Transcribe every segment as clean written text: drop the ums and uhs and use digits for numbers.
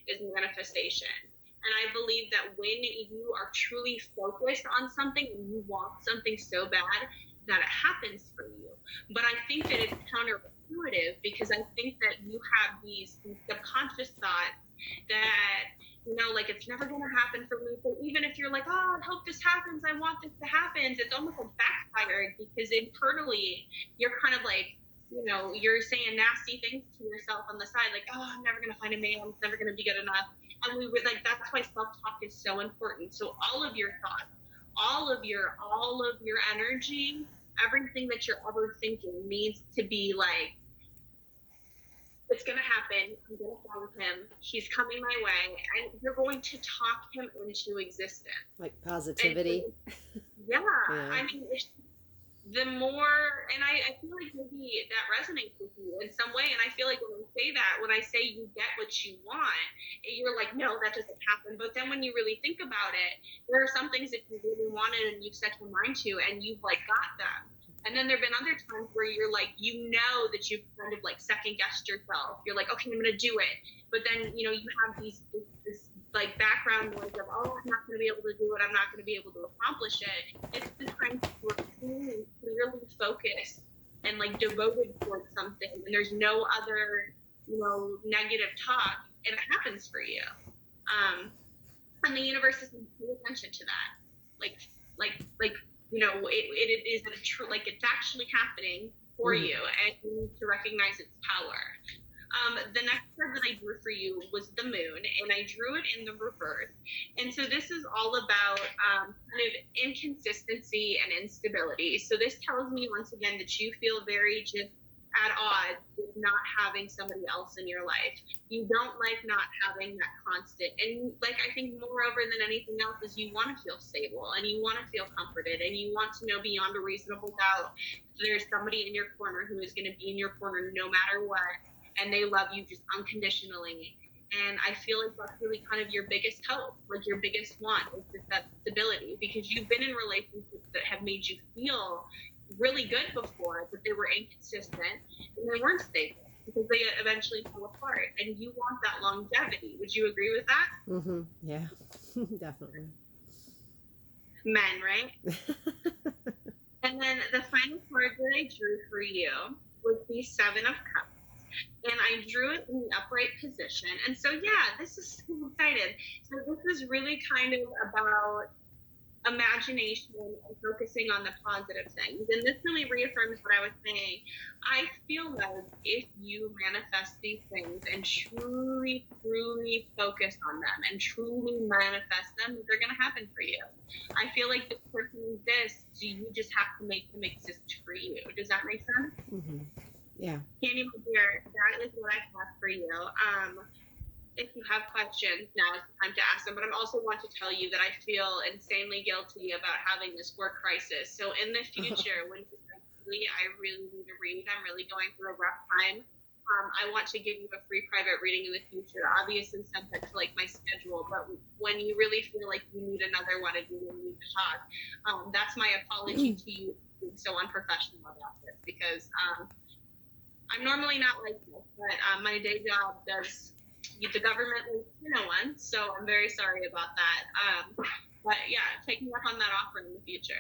is manifestation. And I believe that when you are truly focused on something and you want something so bad, that it happens for you. But I think that it's counterintuitive because I think that you have these subconscious thoughts that, like it's never going to happen for me. So even if you're like, oh, I hope this happens, I want this to happen, it's almost like backfired because internally you're kind of like, you're saying nasty things to yourself on the side, like, oh, I'm never going to find a man, it's never going to be good enough. And we would like, that's why self-talk is so important. So all of your thoughts, all of your energy, everything that you're ever thinking needs to be like, it's going to happen. I'm going to find him. He's coming my way. And you're going to talk him into existence. Like positivity. Yeah. Yeah. I mean, the more, and I feel like maybe that resonates with you in some way. And I feel like when I say you get what you want, you're like, no, that doesn't happen. But then when you really think about it, there are some things that you really wanted and you've set your mind to and you've like got them. And then there have been other times where you're like, that you've kind of like second guessed yourself. You're like, okay, I'm going to do it. But then, you have this like background noise of, oh, I'm not going to be able to do it. I'm not going to be able to accomplish it. It's the time to clearly focused and like devoted towards something. And there's no other, negative talk. And it happens for you. And the universe is going to pay attention to that. Like, it is a true, like it's actually happening for you, and you need to recognize its power. The next card that I drew for you was the moon, and I drew it in the reverse. And so this is all about kind of inconsistency and instability. So this tells me once again that you feel very just at odds with not having somebody else in your life. You don't like not having that constant. And like, I think moreover than anything else is you want to feel stable and you want to feel comforted and you want to know beyond a reasonable doubt there's somebody in your corner who is going to be in your corner no matter what. And they love you just unconditionally. And I feel like that's really kind of your biggest hope, like your biggest want is just that stability, because you've been in relationships that have made you feel really good before, but they were inconsistent and they weren't stable because they eventually fell apart. And you want that longevity. Would you agree with that? Mm-hmm. Yeah, definitely. Men, right? And then the final card that I drew for you was the Seven of Cups. And I drew it in the upright position. And so, yeah, this is so excited. So this is really kind of about imagination and focusing on the positive things. And this really reaffirms what I was saying. I feel like if you manifest these things and truly, truly focus on them and truly manifest them, they're going to happen for you. I feel like this person exists. So you just have to make them exist for you. Does that make sense? Mm-hmm. Yeah. Candy, my dear, that is what I have for you. If you have questions, now is the time to ask them. But I also want to tell you that I feel insanely guilty about having this work crisis. So in the future, when I really need to read, I'm really going through a rough time. I want to give you a free private reading in the future, obviously subject to like my schedule. But when you really feel like you need another one and you really need to talk, that's my apology to you being so unprofessional about this, because I'm normally not like this, but my day job does. The government leaves no one, so I'm very sorry about that. But yeah, take me up on that offer in the future.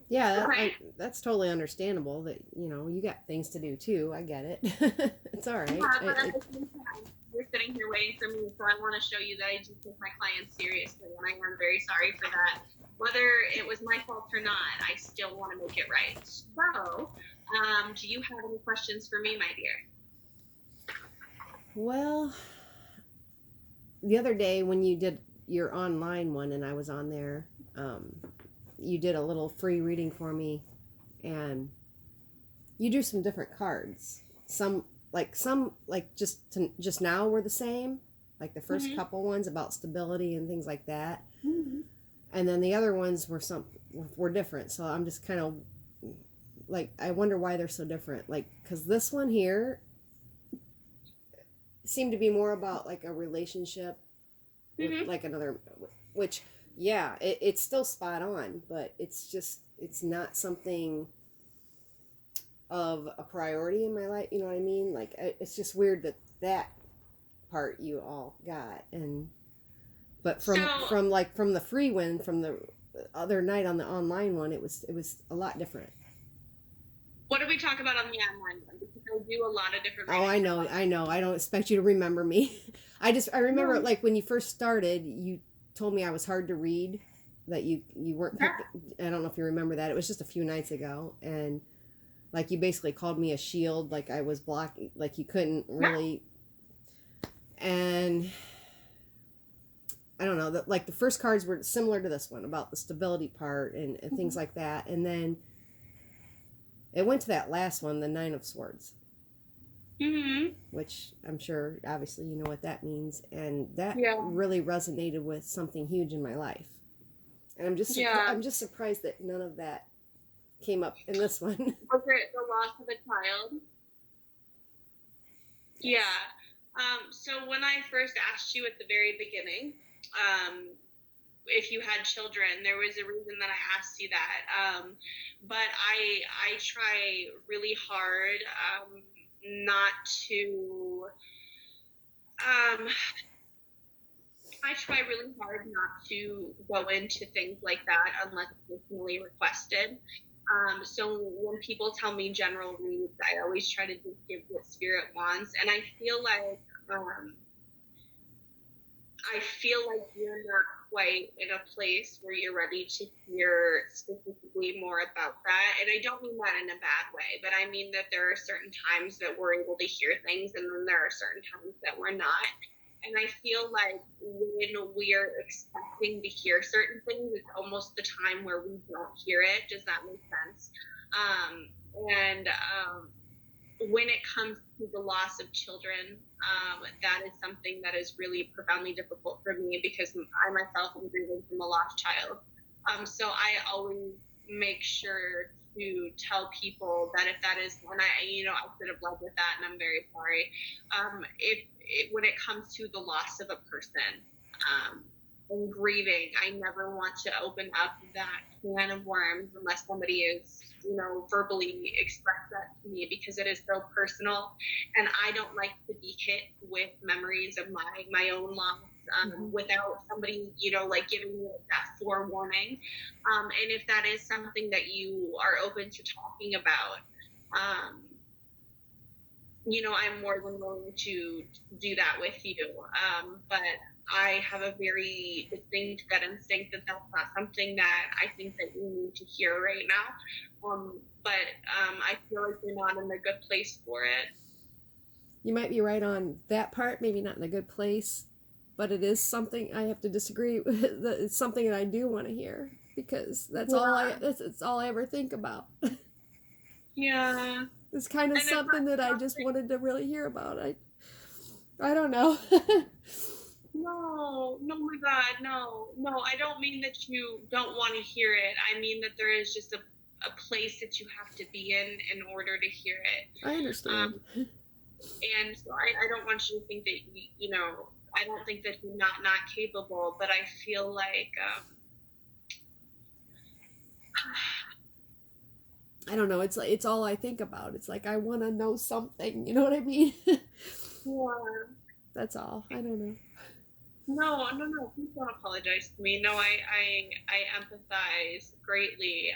Yeah, Okay. that's totally understandable that, you got things to do too. I get it. It's all right. Yeah, but at the same time, you're sitting here waiting for me, so I want to show you that I do take my clients seriously, and I am very sorry for that. Whether it was my fault or not, I still want to make it right. So, do you have any questions for me, my dear? Well, the other day when you did your online one and I was on there, you did a little free reading for me, and you drew some different cards. Some just now were the same, like the first Mm-hmm. couple ones about stability and things like that, Mm-hmm. and then the other ones were different. So I'm just kind of like, I wonder why they're so different. Like, because this one here seemed to be more about like a relationship with Mm-hmm. like another, which, yeah, it's still spot on, but it's not something of a priority in my life. You know what I mean? Like, it's just weird that part you all got, but So from the free one from the other night on the online one, it was a lot different. what did we talk about on the online one? Because I do a lot of different Oh, I readings. know, I know. I don't expect you to remember me. I remember No. like when you first started, you told me I was hard to read, that you weren't Yeah. I don't know if you remember that. It was just a few nights ago, and like you basically called me a shield, like I was blocking, like you couldn't really. And I don't know that, like the first cards were similar to this one about the stability part and things like that, and then it went to that last one, the Nine of Swords, Mm-hmm. which I'm sure obviously you know what that means, and that Yeah. really resonated with something huge in my life, and Yeah. I'm just surprised that none of that came up in this one. Was it the loss of a child? Yes. Yeah. So when I first asked you at the very beginning, if you had children, there was a reason that I asked you that. But I try really hard not to. I try really hard not to go into things like that unless personally requested. So when people tell me general reads, I always try to just give what spirit wants, and um, I feel like you're not quite in a place where you're ready to hear specifically more about that. And I don't mean that in a bad way, but I mean that there are certain times that we're able to hear things, and then there are certain times that we're not. And I feel like when we're expecting to hear certain things, it's almost the time where we don't hear it. Does that make sense? And when it comes to the loss of children, that is something that is really profoundly difficult for me because I myself am grieving from a lost child. So I always make sure to tell people that if that is, and I could have led with that, and I'm very sorry. When it comes to the loss of a person, and grieving, I never want to open up that can of worms unless somebody is, verbally express that to me, because it is so personal, and I don't like to be hit with memories of my own loss without somebody, like giving me that forewarning. And if that is something that you are open to talking about, I'm more than willing to do that with you. But I have a very distinct gut instinct that that's not something that I think that you need to hear right now. But I feel like you're not in a good place for it. You might be right on that part, maybe not in a good place, but it is something I have to disagree with. It's something that I do want to hear, because that's all I ever think about. Yeah. It's kind of something that I just wanted to really hear about. I don't know. No, my God, no. I don't mean that you don't want to hear it. I mean that there is just a place that you have to be in order to hear it. I understand. And so I don't want you to think that I don't think that you're not capable, but I feel like I don't know. It's all I think about. It's like I want to know something. You know what I mean? Yeah. That's all. I don't know. No. Please don't apologize to me. No, I empathize greatly.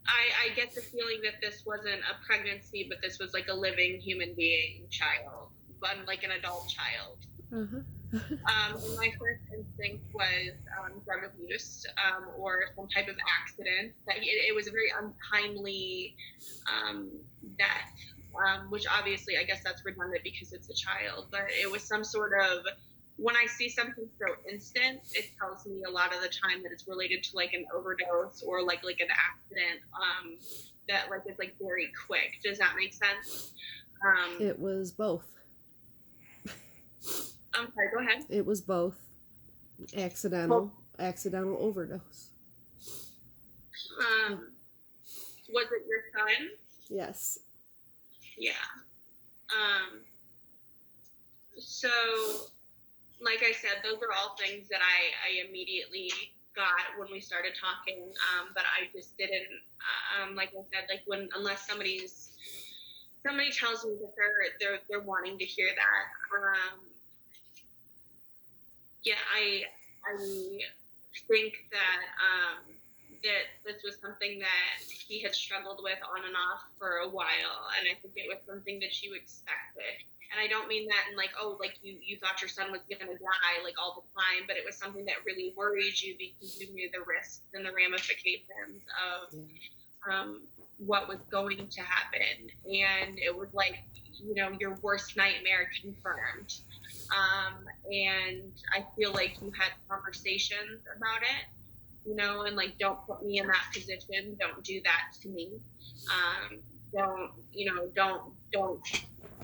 I get the feeling that this wasn't a pregnancy, but this was like a living human being child, but like an adult child. And my first instinct was drug abuse or some type of accident. That it was a very untimely death, which obviously I guess that's redundant because it's a child, but it was some sort of, when I see something so instant, it tells me a lot of the time that it's related to like an overdose or like an accident that like is like very quick. Does that make sense? It was both. I'm sorry, go ahead. It was both. Accidental overdose. Was it your son? Yes. Yeah. So, like I said, those are all things that I immediately got when we started talking, but I just didn't, like I said, like unless somebody's somebody tells me that they're wanting to hear that. Yeah, I think that that this was something that he had struggled with on and off for a while, and I think it was something that you expected. And I don't mean that in like, oh, like you thought your son was gonna die like all the time, but it was something that really worried you because you knew the risks and the ramifications of what was going to happen. And it was like, your worst nightmare confirmed. And I feel like you had conversations about it, and like, don't put me in that position. Don't do that to me. Don't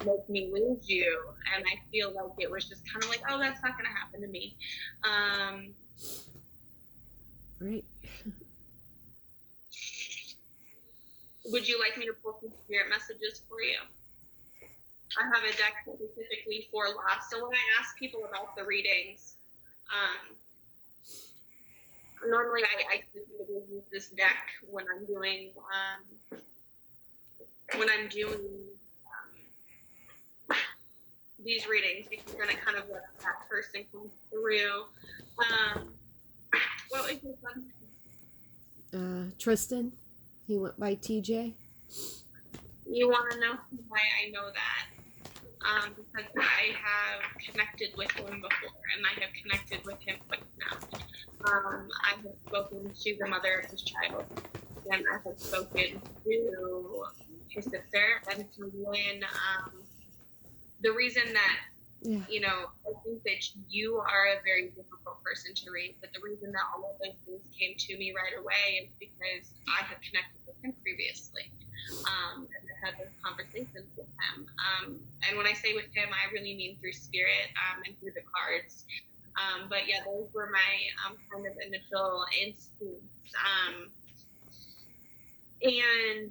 make me lose you. And I feel like it was just kind of like, oh, that's not going to happen to me. Right. Would you like me to pull some spirit messages for you? I have a deck specifically for loss. So when I ask people about the readings, normally I specifically use this deck when I'm doing these readings, because then it kind of lets that person come through. What was your son's name? Tristan. He went by TJ. You want to know why I know that? Because I have connected with him before, and I have connected with him twice now. I have spoken to the mother of his child, and I have spoken to his sister, and so when the reason that I think that you are a very difficult person to read, but the reason that all of those things came to me right away is because I have connected with him previously, and I had those conversations with him. And when I say with him, I really mean through spirit and through the cards. But yeah, those were my kind of initial instincts. And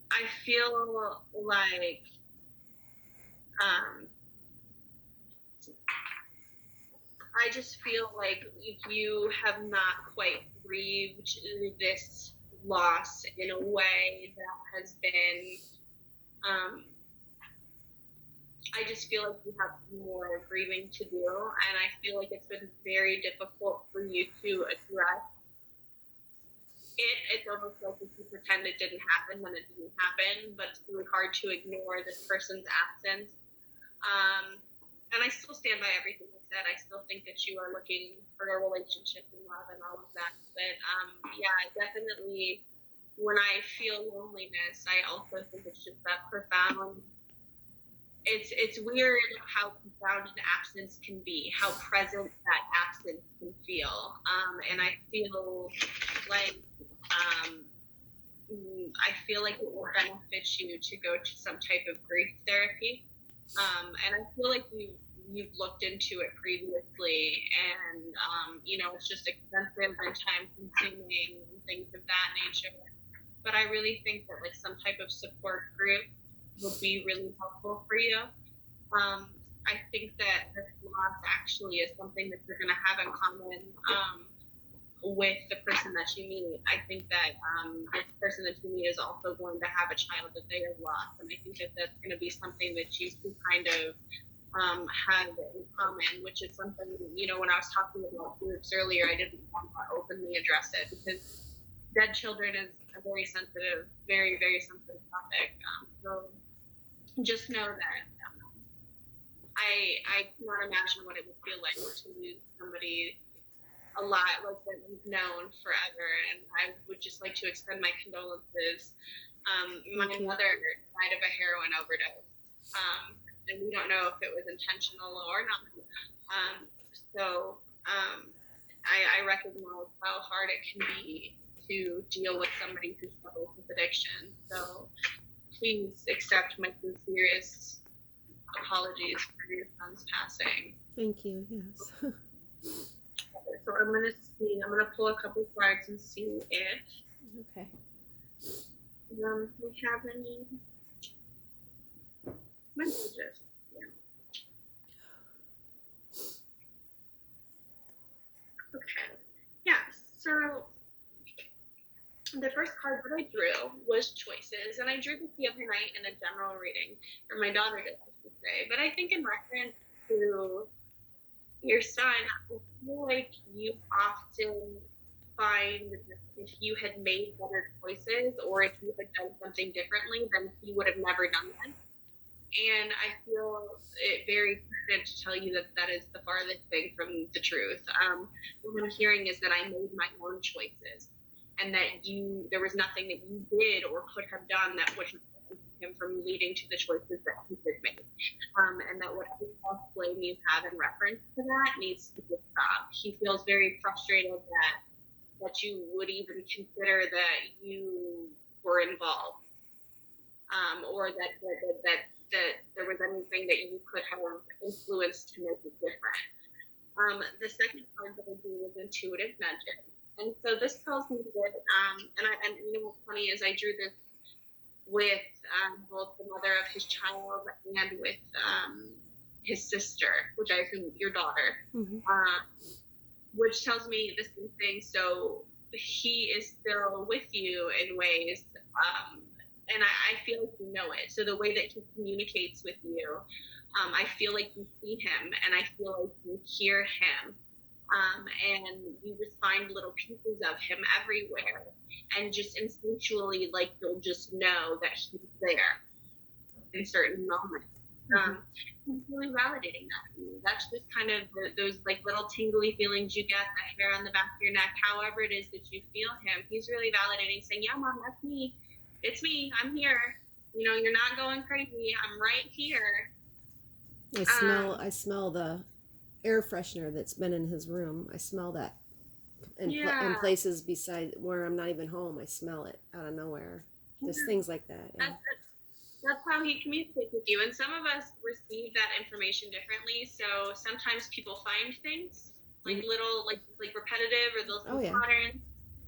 I feel like I just feel like you have not quite grieved this loss in a way that has been, I just feel like you have more grieving to do, and I feel like it's been very difficult for you to address it. It's almost like if you pretend it didn't happen when it didn't happen, but it's really hard to ignore this person's absence. And I still stand by everything I said. I still think that you are looking for a relationship and love and all of that. But yeah, definitely when I feel loneliness, I also think it's just that profound. It's weird how profound an absence can be, how present that absence can feel. And I feel like it will benefit you to go to some type of grief therapy. And I feel like you've looked into it previously, and it's just expensive and time consuming and things of that nature. But I really think that like some type of support group would be really helpful for you. I think that this loss actually is something that you're going to have in common with the person that you meet. I think that this person that you meet is also going to have a child that they have lost, and I think that that's going to be something that you two kind of have in common, which is something, when I was talking about groups earlier, I didn't want to openly address it because dead children is a very sensitive, very, very sensitive topic. So just know that I cannot imagine what it would feel like to lose somebody a lot like that you've known forever, and I would just like to extend my condolences. My mother died of a heroin overdose, and we don't know if it was intentional or not. So I recognize how hard it can be to deal with somebody who struggles with addiction. So please accept my sincerest apologies for your son's passing. Thank you. Yes. So I'm gonna pull a couple cards and see if Okay. we have any messages. Yeah. Okay. Yeah. So the first card that I drew was choices, and I drew this the other night in a general reading, or my daughter did, I should say. But I think in reference to your son, I feel like you often find that if you had made better choices, or if you had done something differently, then he would have never done that. And I feel it very confident to tell you that that is the farthest thing from the truth. What I'm hearing is that I made my own choices, and that there was nothing that you did or could have done that would have prevented him from leading to the choices that he did make. And that whatever self blame you have in reference to that needs to stop. He feels very frustrated that you would even consider that you were involved, or that there was anything that you could have influenced to make it different. The second card that I drew was intuitive nudging. And so this tells me that, and you know what's funny is I drew this with both the mother of his child and with his sister, which I assume your daughter, which tells me the same thing. So he is still with you in ways, and I feel like you know it. So the way that he communicates with you, I feel like you see him, and I feel like you hear him. And you just find little pieces of him everywhere, and just instinctually, like, you'll just know that he's there in certain moments. He's really validating that for you. That's just kind of those like little tingly feelings you get, that hair on the back of your neck, however it is that you feel him. He's really validating, saying, yeah, Mom, that's me. It's me. I'm here. You know, you're not going crazy. I'm right here. I smell the air freshener that's been in his room. I smell that in places beside where I'm not even home. I smell it out of nowhere. Just things like that. Yeah. That's how he communicates with you. And some of us receive that information differently. So sometimes people find things like little, like repetitive or those patterns.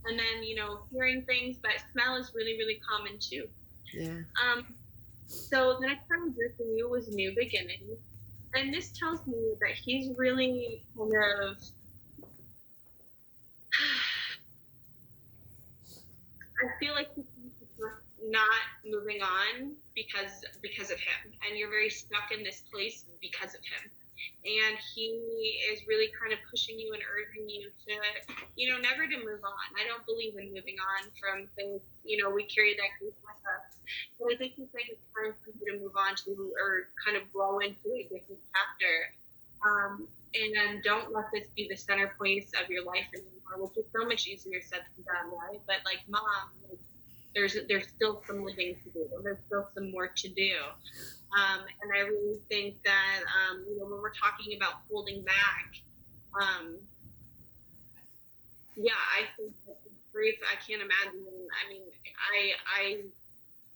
And then, you know, hearing things, but smell is really, really common too. Yeah. So the next time I drew for you was New Beginnings. And this tells me that he's really kind of, I feel like he's not moving on because of him, and you're very stuck in this place because of him. And he is really kind of pushing you and urging you to, you know, never to move on. I don't believe in moving on from things, you know, we carry that grief with us. But I think he's saying it's time for you to move on to, or kind of grow into a different chapter. And don't let this be the center place of your life anymore, which is so much easier said than done, right? But like, Mom, like, there's still some living to do. There's still some work to do. And I really think that, you know, when we're talking about holding back, I think that grief, I can't imagine. I mean, I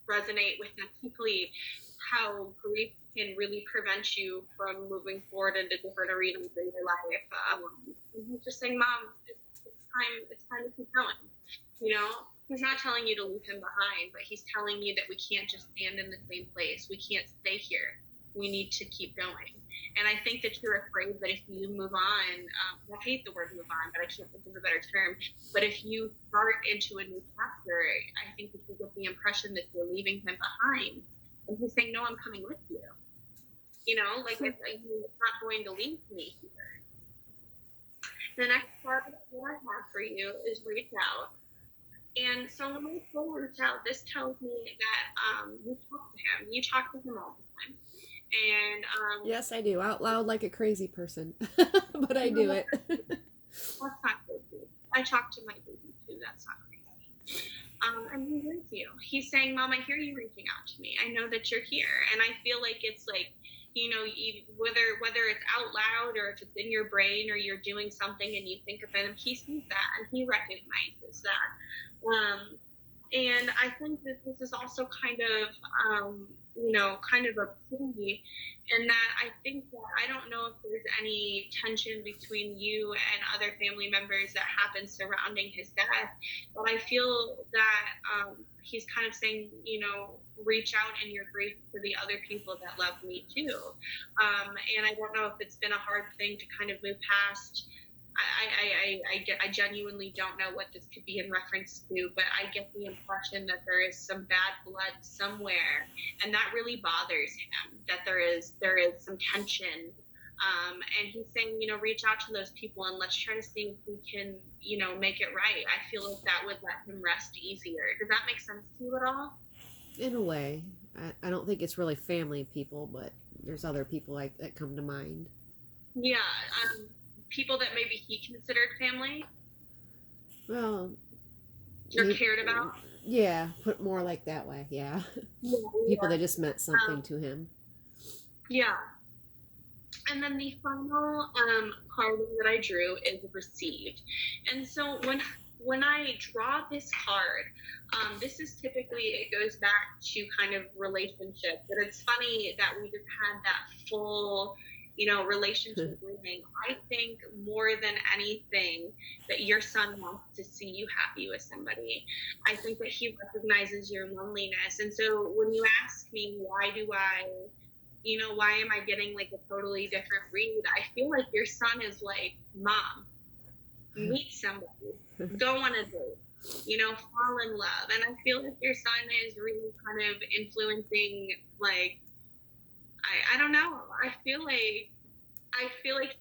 resonate with that deeply, how grief can really prevent you from moving forward into different arenas in your life. He's just saying, Mom, it's time to keep going. You know, he's not telling you to leave him behind, but he's telling you that we can't just stand in the same place. We can't stay here. We need to keep going. And I think that you're afraid that if you move on, I hate the word move on, but I can't think of a better term. But if you start into a new chapter, I think that you get the impression that you're leaving him behind. And he's saying, no, I'm coming with you. You know, like, he's not going to leave me here. The next part that I have for you is reach out. And so when I say reach out, this tells me that you talk to him. You talk to him all the time. And yes, I do, out loud like a crazy person, but I do it. That's not crazy. I talk to my baby too. That's not crazy. And he hears you. He's saying, Mom, I hear you reaching out to me. I know that you're here. And I feel like it's like, you know, whether it's out loud or if it's in your brain or you're doing something and you think of him, he sees that and he recognizes that. And I think that this is also kind of, you know, kind of a plea, in that I think that I don't know if there's any tension between you and other family members that happened surrounding his death, but I feel that he's kind of saying, you know, reach out in your grief to the other people that love me too. And I don't know if it's been a hard thing to kind of move past I genuinely don't know what this could be in reference to, but I get the impression that there is some bad blood somewhere, and that really bothers him. That there is some tension, and he's saying, reach out to those people and let's try to see if we can, make it right. I feel like that would let him rest easier. Does that make sense to you at all? In a way. I don't think it's really family people, but there's other people like that come to mind. Yeah, people that maybe he considered family Well, or cared about. yeah, put more like that way. Yeah, Yeah, people that just meant something um, to him. yeah. And then the final card that I drew is received. And so when I draw this card, this is typically, it goes back to kind of relationship. But it's funny that we just had that full, relationship reading. I think more than anything that your son wants to see you happy with somebody. I think that he recognizes your loneliness. And so when you ask me, why am I getting like a totally different read? I feel like your son is like, Mom, meet somebody, go on a date, fall in love. And I feel like your son is really kind of influencing, like, I don't know. I feel like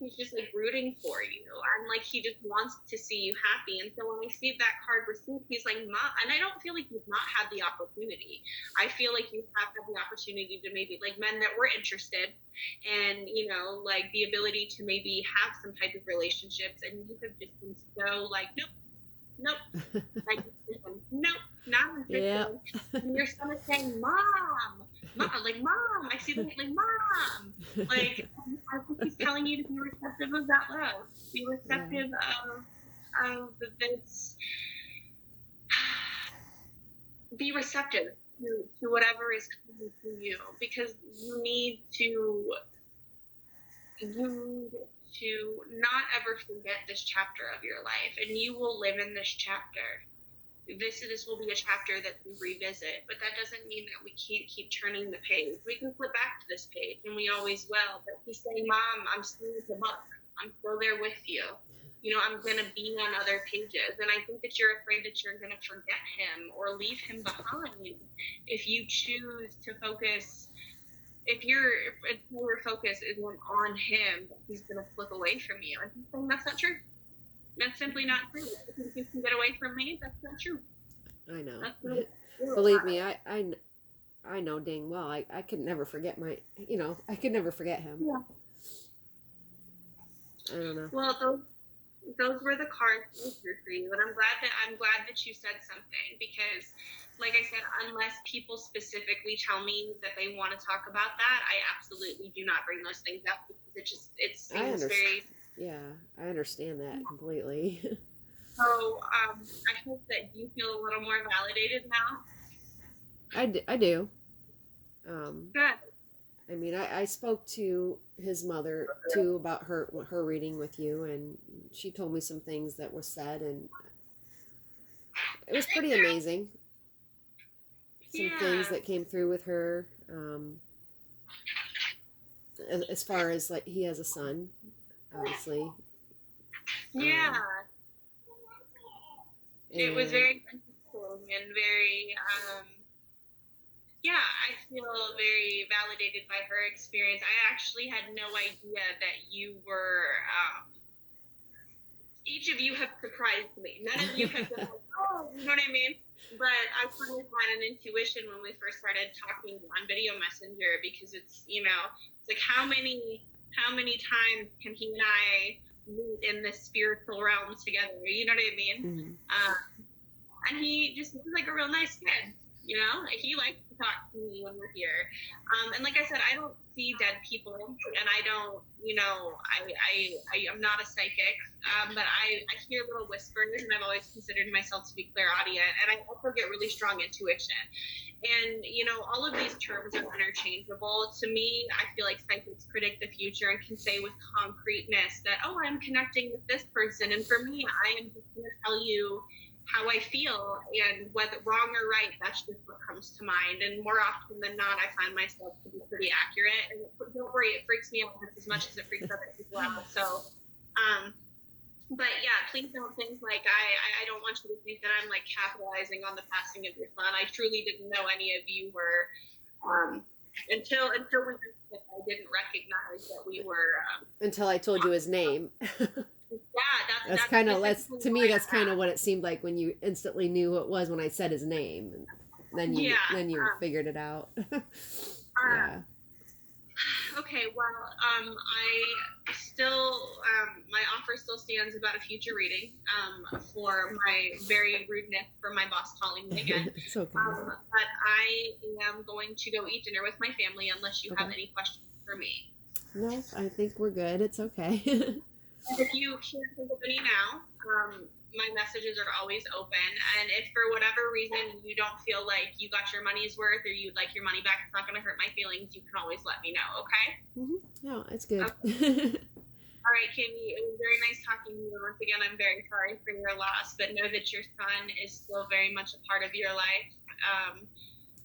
he's just like rooting for you, and like he just wants to see you happy. And so when I see that card received, he's like, Mom, and I don't feel like you've not had the opportunity. I feel like you have had the opportunity to maybe like men that were interested, and like the ability to maybe have some type of relationships, and you have just been so like, nope, nope, like, nope, not Yeah. interested. And your son is saying, Mom, like, Mom, I see that, like, Mom, like, I think he's telling you to be receptive of that love, be receptive of this, be receptive to whatever is coming to you, because you need to not ever forget this chapter of your life, and you will live in this chapter. This will be a chapter that we revisit, but that doesn't mean that we can't keep turning the page. We can flip back to this page, and we always will. But he's saying, Mom, I'm still in the book. I'm still there with you. I'm going to be on other pages. And I think that you're afraid that you're going to forget him or leave him behind if you choose to focus. If your focus isn't on him, he's going to flip away from you. And he's saying that's not true. That's simply not true. I think you can get away from me. That's not true. I know. Really Believe me, I know dang well. I could never forget I could never forget him. Yeah. I don't know. Well, those were the cards for you, and I'm glad that you said something, because, like I said, unless people specifically tell me that they want to talk about that, I absolutely do not bring those things up, because it seems very. Yeah, I understand that completely. So I hope that you feel a little more validated now. I do. Good. I mean, I spoke to his mother too about her reading with you, and she told me some things that were said, and it was pretty amazing. Some things that came through with her, as far as like he has a son, obviously. Yeah. It was very interesting and very, I feel very validated by her experience. I actually had no idea that you were, each of you have surprised me. None of you have been like, oh, you know what I mean? But I kind of had an intuition when we first started talking on Video Messenger, because it's like how many times can he and I meet in the spiritual realm together? You know what I mean? Mm-hmm. And he just seems like a real nice kid. He likes to talk to me when we're here. And like I said, I don't see dead people, and I don't, I'm not a psychic, but I hear little whispers, and I've always considered myself to be clairaudient, and I also get really strong intuition. And, all of these terms are interchangeable. To me, I feel like psychics predict the future and can say with concreteness that, oh, I'm connecting with this person. And for me, I am just going to tell you how I feel, and whether wrong or right, that's just what comes to mind. And more often than not, I find myself to be pretty accurate. And don't worry, it freaks me out just as much as it freaks other people out. So, But yeah, please don't think like I don't want you to think that I'm like capitalizing on the passing of your son. I truly didn't know any of you were until we I didn't recognize that we were Until I told you his name. yeah, That's that's kind of that's specifically to why me. That's I kind of asked. what it seemed like when you instantly knew who it was when I said his name, and Yeah. then you figured it out. Um, Yeah. Okay, well, I still, my offer still stands about a future reading for my very rudeness for my boss calling me again. It's okay. But I am going to go eat dinner with my family unless you have Okay. any questions for me. No, I think we're good. It's okay. And if you can't think of any now, my messages are always open. And if for whatever reason you don't feel like you got your money's worth or you'd like your money back, it's not going to hurt my feelings, you can always let me know, okay? No, it's good. Okay. All right, Kimmy, it was very nice talking to you. And once again, I'm very sorry for your loss, but know that your son is still very much a part of your life.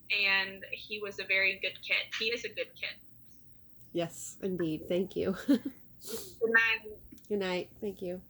And he was a very good kid. He is a good kid. Yes, indeed. Thank you. Good night. Good night. Thank you.